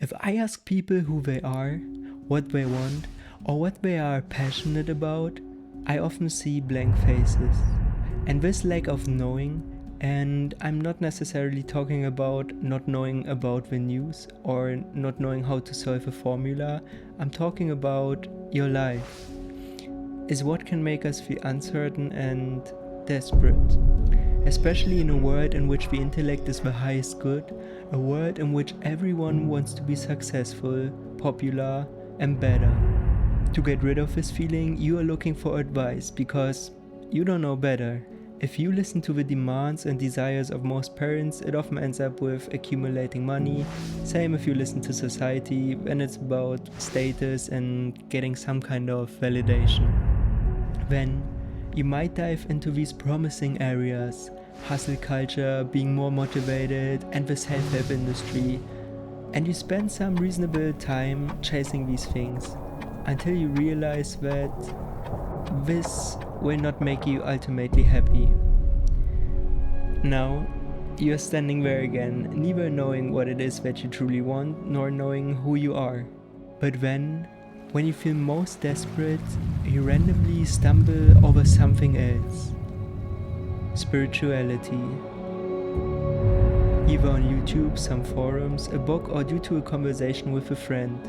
If I ask people who they are, what they want, or what they are passionate about, I often see blank faces. And this lack of knowing, and I'm not necessarily talking about not knowing about the news or not knowing how to solve a formula, I'm talking about your life, is what can make us feel uncertain and desperate. Especially in a world in which the intellect is the highest good, a world in which everyone wants to be successful, popular, and better. To get rid of this feeling, you are looking for advice because you don't know better. If you listen to the demands and desires of most parents, it often ends up with accumulating money. Same if you listen to society, when it's about status and getting some kind of validation. Then you might dive into these promising areas, hustle culture, being more motivated, and the self-help industry, and you spend some reasonable time chasing these things until you realize that this will not make you ultimately happy. Now, you're standing there again, neither knowing what it is that you truly want, nor knowing who you are. But then, when you feel most desperate, you randomly stumble over something else. Spirituality. Either on YouTube, some forums, a book, or due to a conversation with a friend.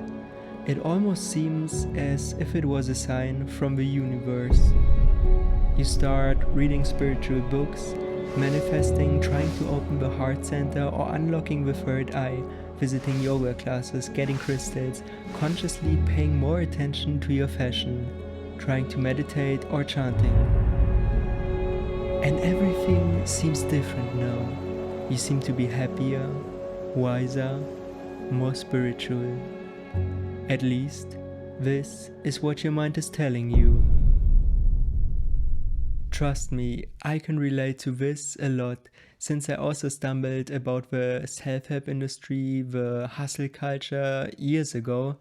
It almost seems as if it was a sign from the universe. You start reading spiritual books, manifesting, trying to open the heart center or unlocking the third eye, visiting yoga classes, getting crystals, consciously paying more attention to your fashion, trying to meditate or chanting. And everything seems different now. You seem to be happier, wiser, more spiritual. At least, this is what your mind is telling you. Trust me, I can relate to this a lot, since I also stumbled about the self-help industry, the hustle culture years ago,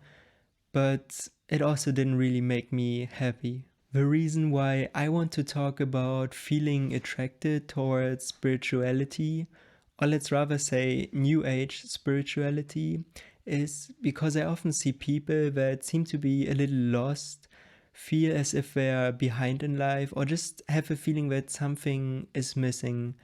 but it also didn't really make me happy. The reason why I want to talk about feeling attracted towards spirituality, or let's rather say New Age spirituality, is because I often see people that seem to be a little lost, feel as if they are behind in life, or just have a feeling that something is missing.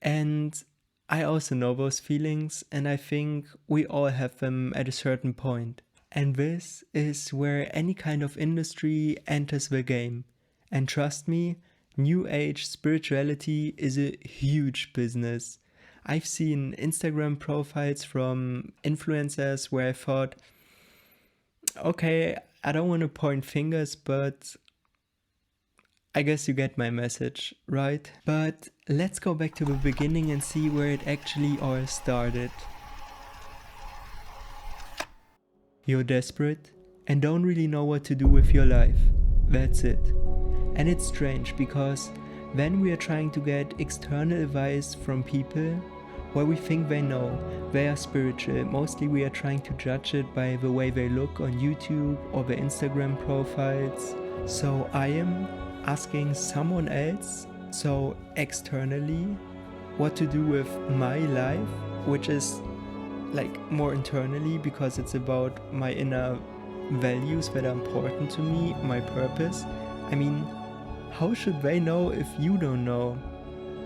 And I also know those feelings, and I think we all have them at a certain point. And this is where any kind of industry enters the game. And trust me, New Age spirituality is a huge business. I've seen Instagram profiles from influencers where I thought, okay, I don't want to point fingers, but I guess you get my message, right? But let's go back to the beginning and see where it actually all started. You're desperate and don't really know what to do with your life. That's it. And it's strange because then we are trying to get external advice from people where we think they know, they are spiritual. Mostly we are trying to judge it by the way they look on YouTube or their Instagram profiles. So I am asking someone else, so externally, what to do with my life, which is like more internally because it's about my inner values that are important to me, my purpose. I mean, how should they know if you don't know?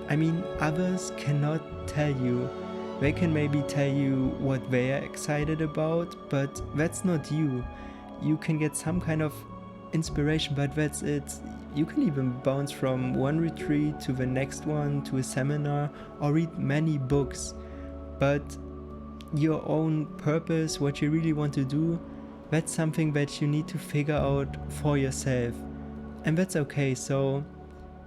I mean, others cannot tell you. They can maybe tell you what they are excited about, but that's not you. You can get some kind of inspiration, but that's it. You can even bounce from one retreat to the next one, to a seminar, or read many books. But your own purpose, what you really want to do, that's something that you need to figure out for yourself. And that's okay, so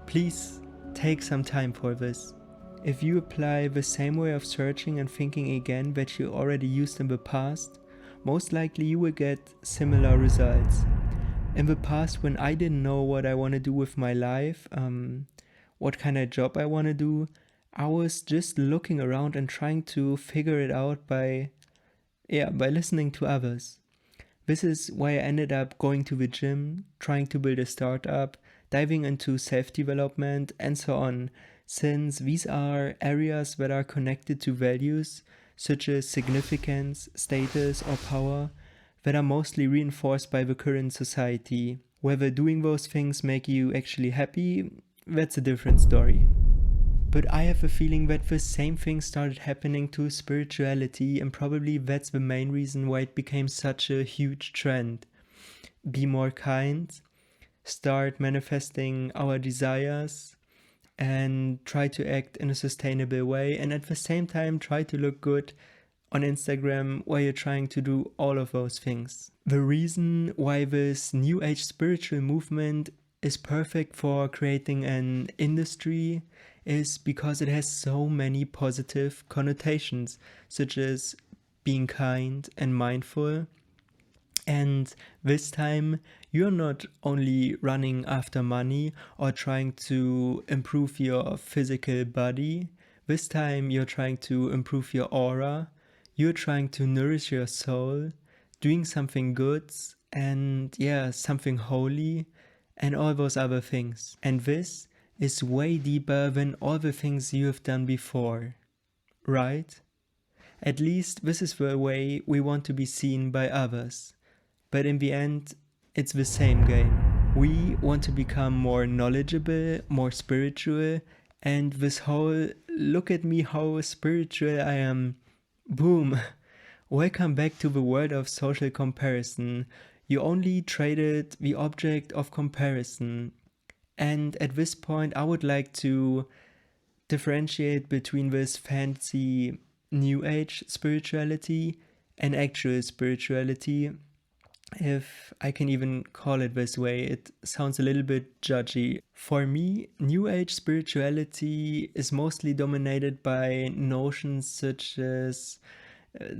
please take some time for this. If you apply the same way of searching and thinking again that you already used in the past, most likely you will get similar results. In the past, when I didn't know what I want to do with my life, what kind of job I want to do, I was just looking around and trying to figure it out by listening to others. This is why I ended up going to the gym, trying to build a startup, diving into self-development, and so on, since these are areas that are connected to values, such as significance, status, or power, that are mostly reinforced by the current society. Whether doing those things make you actually happy, that's a different story. But I have a feeling that the same thing started happening to spirituality, and probably that's the main reason why it became such a huge trend. Be more kind, start manifesting our desires, and try to act in a sustainable way, and at the same time try to look good on Instagram while you're trying to do all of those things. The reason why this new age spiritual movement is perfect for creating an industry is because it has so many positive connotations, such as being kind and mindful. And this time, you're not only running after money or trying to improve your physical body. This time, you're trying to improve your aura. You're trying to nourish your soul, doing something good, and something holy, and all those other things. And this is way deeper than all the things you have done before, right? At least this is the way we want to be seen by others. But in the end, it's the same game. We want to become more knowledgeable, more spiritual, and this whole look at me how spiritual I am, boom. Welcome back to the world of social comparison. You only traded the object of comparison. And at this point, I would like to differentiate between this fancy new age spirituality and actual spirituality, if I can even call it this way. It sounds a little bit judgy. For me, New Age spirituality is mostly dominated by notions such as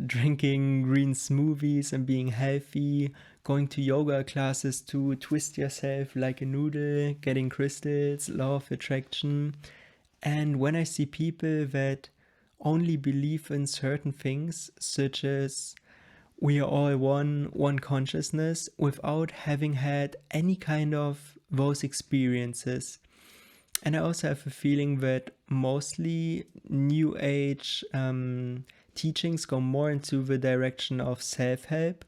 drinking green smoothies and being healthy, going to yoga classes to twist yourself like a noodle, getting crystals, law of attraction. And when I see people that only believe in certain things, such as we are all one consciousness, without having had any kind of those experiences. And I also have a feeling that mostly New Age teachings go more into the direction of self-help,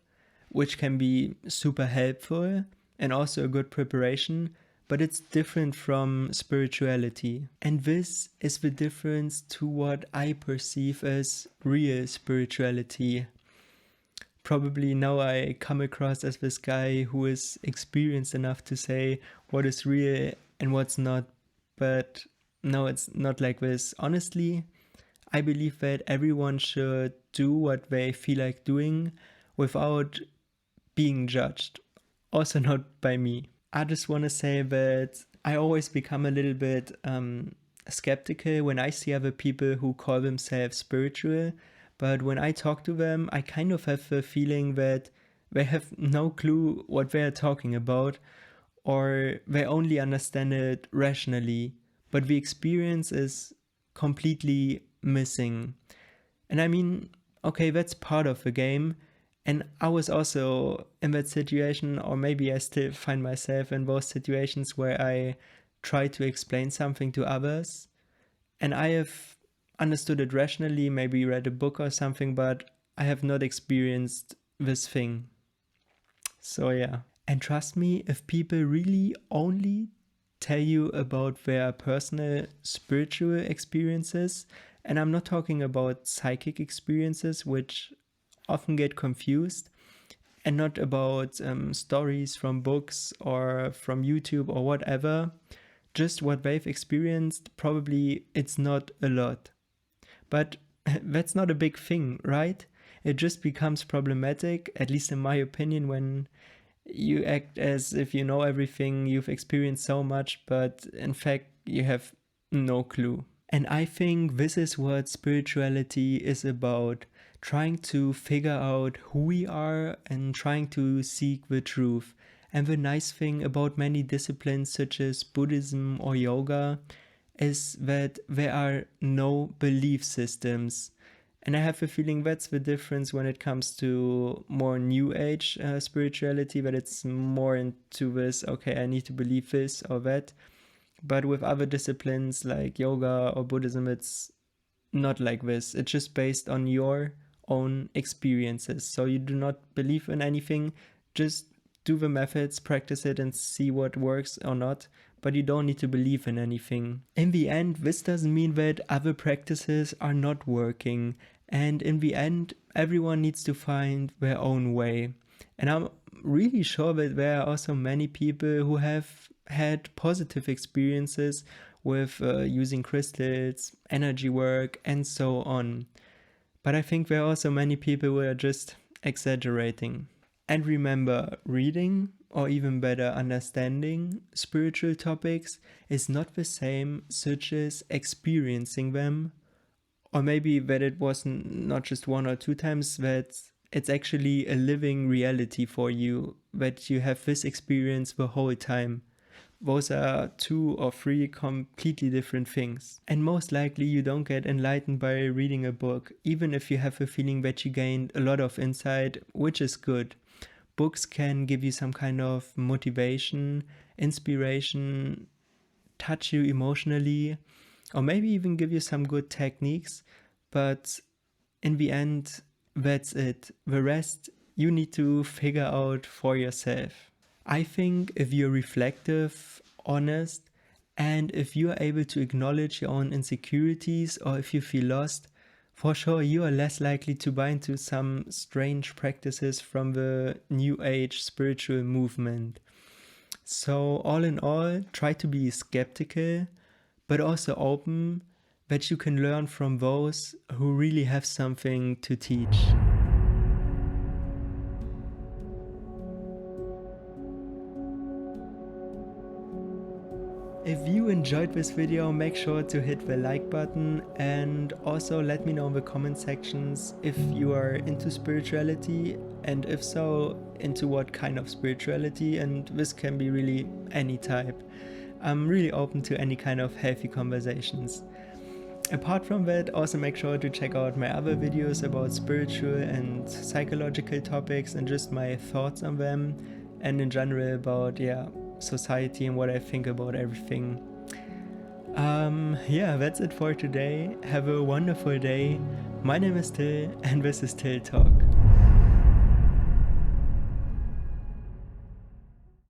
which can be super helpful and also a good preparation, but it's different from spirituality. And this is the difference to what I perceive as real spirituality. Probably now I come across as this guy who is experienced enough to say what is real and what's not, but no, it's not like this. Honestly, I believe that everyone should do what they feel like doing without being judged. Also not by me. I just want to say that I always become a little bit skeptical when I see other people who call themselves spiritual, but when I talk to them, I kind of have the feeling that they have no clue what they are talking about, or they only understand it rationally, but the experience is completely missing. And I mean, okay, that's part of the game. And I was also in that situation, or maybe I still find myself in those situations where I try to explain something to others. And I have understood it rationally, maybe read a book or something, but I have not experienced this thing. So yeah. And trust me, if people really only tell you about their personal spiritual experiences, and I'm not talking about psychic experiences, which often get confused, and not about stories from books or from YouTube or whatever, just what they've experienced, probably it's not a lot. But that's not a big thing, right? It just becomes problematic, at least in my opinion, when you act as if you know everything, you've experienced so much, but in fact you have no clue. And I think this is what spirituality is about, trying to figure out who we are and trying to seek the truth. And the nice thing about many disciplines such as Buddhism or yoga is that there are no belief systems. And I have a feeling that's the difference when it comes to more new age spirituality, that it's more into this, okay, I need to believe this or that. But with other disciplines like yoga or Buddhism, it's not like this. It's just based on your own experiences. So you do not believe in anything, just do the methods, practice it, and see what works or not. But you don't need to believe in anything. In the end, this doesn't mean that other practices are not working. And in the end, everyone needs to find their own way. And I'm really sure that there are also many people who have had positive experiences with using crystals, energy work, and so on. But I think there are also many people who are just exaggerating. And remember, reading, or even better, understanding spiritual topics is not the same such as experiencing them, or maybe that it was not just one or two times, that it's actually a living reality for you, that you have this experience the whole time. Those are two or three completely different things. And most likely you don't get enlightened by reading a book, even if you have a feeling that you gained a lot of insight, which is good. Books can give you some kind of motivation, inspiration, touch you emotionally, or maybe even give you some good techniques. But in the end, that's it. The rest you need to figure out for yourself. I think if you're reflective, honest, and if you're able to acknowledge your own insecurities, or if you feel lost, for sure you are less likely to buy into some strange practices from the New Age spiritual movement. So all in all, try to be skeptical, but also open, that you can learn from those who really have something to teach. If you enjoyed this video, make sure to hit the like button, and also let me know in the comment sections if you are into spirituality, and if so, into what kind of spirituality, and this can be really any type. I'm really open to any kind of healthy conversations. Apart from that, also make sure to check out my other videos about spiritual and psychological topics and just my thoughts on them, and in general about society and what I think about everything. That's it for today. Have a wonderful day. My name is Till, and this is Till Talk.